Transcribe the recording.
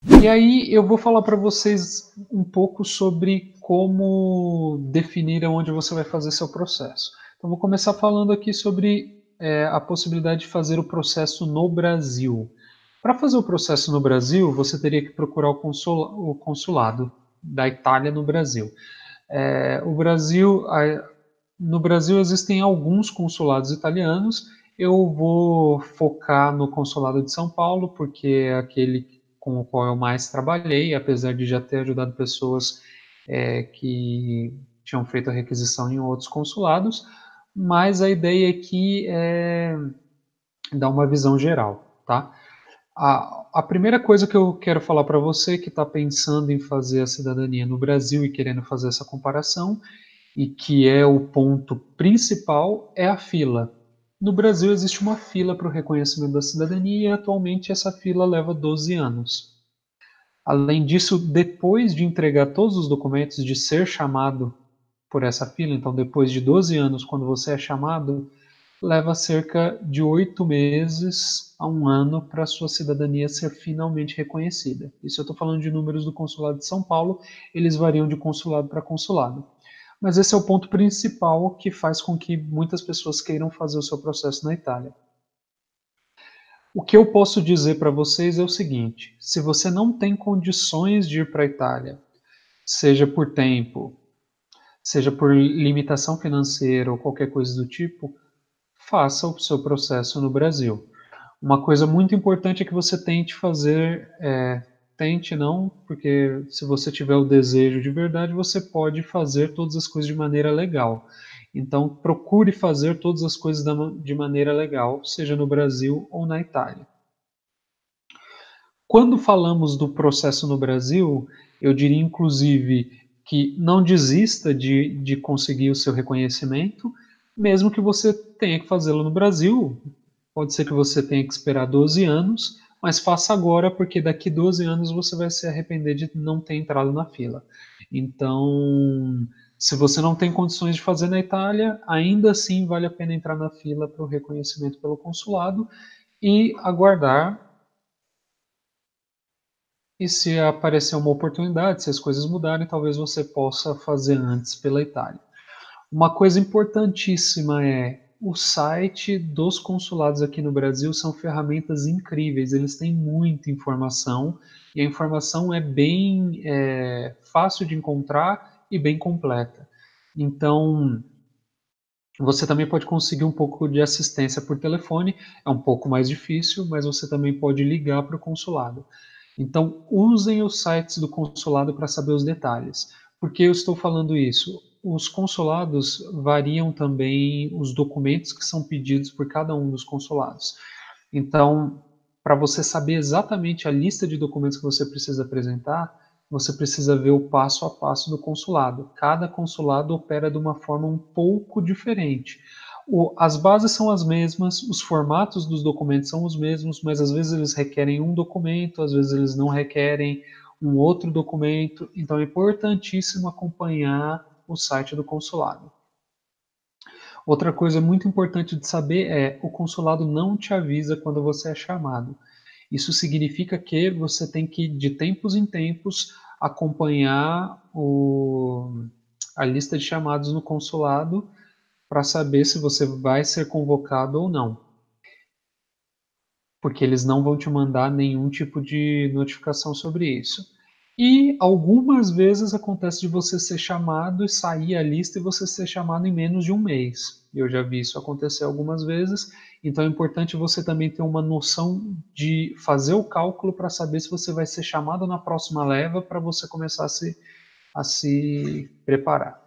E aí eu vou falar para vocês um pouco sobre como definir aonde você vai fazer seu processo. Então vou começar falando aqui sobre a possibilidade de fazer o processo no Brasil. Para fazer o processo no Brasil, você teria que procurar o consulado da Itália no Brasil. O Brasil, no Brasil existem alguns consulados italianos. Eu vou focar no consulado de São Paulo, porque é aquele com o qual eu mais trabalhei, apesar de já ter ajudado pessoas que tinham feito a requisição em outros consulados. Mas a ideia aqui é dar uma visão geral, tá? A primeira coisa que eu quero falar para você que está pensando em fazer a cidadania no Brasil e querendo fazer essa comparação, e que é o ponto principal, é a fila. No Brasil existe uma fila para o reconhecimento da cidadania e atualmente essa fila leva 12 anos. Além disso, depois de entregar todos os documentos, de ser chamado por essa fila, então depois de 12 anos, quando você é chamado, leva cerca de 8 meses a um ano para a sua cidadania ser finalmente reconhecida. Isso eu estou falando de números do Consulado de São Paulo, eles variam de consulado para consulado. Mas esse é o ponto principal que faz com que muitas pessoas queiram fazer o seu processo na Itália. O que eu posso dizer para vocês é o seguinte: se você não tem condições de ir para a Itália, seja por tempo, seja por limitação financeira ou qualquer coisa do tipo, faça o seu processo no Brasil. Uma coisa muito importante é que você tente fazer, tente não, porque se você tiver o desejo de verdade, você pode fazer todas as coisas de maneira legal. Então, procure fazer todas as coisas de maneira legal, seja no Brasil ou na Itália. Quando falamos do processo no Brasil, eu diria inclusive que não desista de conseguir o seu reconhecimento, mesmo que você tenha que fazê-lo no Brasil. Pode ser que você tenha que esperar 12 anos, mas faça agora, porque daqui 12 anos você vai se arrepender de não ter entrado na fila. Então, se você não tem condições de fazer na Itália, ainda assim vale a pena entrar na fila para o reconhecimento pelo consulado e aguardar. E se aparecer uma oportunidade, se as coisas mudarem, talvez você possa fazer antes pela Itália. Uma coisa importantíssima é o site dos consulados aqui no Brasil são ferramentas incríveis, eles têm muita informação e a informação é bem fácil de encontrar e bem completa. Então, você também pode conseguir um pouco de assistência por telefone, é um pouco mais difícil, mas você também pode ligar para o consulado. Então, usem os sites do consulado para saber os detalhes. Por que eu estou falando isso? Os consulados variam também os documentos que são pedidos por cada um dos consulados. Então, para você saber exatamente a lista de documentos que você precisa apresentar, você precisa ver o passo a passo do consulado. Cada consulado opera de uma forma um pouco diferente. As bases são as mesmas, os formatos dos documentos são os mesmos, mas às vezes eles requerem um documento, às vezes eles não requerem um outro documento. Então é importantíssimo acompanhar o site do consulado. Outra coisa muito importante de saber é o consulado não te avisa quando você é chamado. Isso significa que você tem que, de tempos em tempos, acompanhar a lista de chamados no consulado para saber se você vai ser convocado ou não. Porque eles não vão te mandar nenhum tipo de notificação sobre isso. E algumas vezes acontece de você ser chamado e sair a lista e você ser chamado em menos de um mês. Eu já vi isso acontecer algumas vezes, então é importante você também ter uma noção de fazer o cálculo para saber se você vai ser chamado na próxima leva para você começar a se preparar.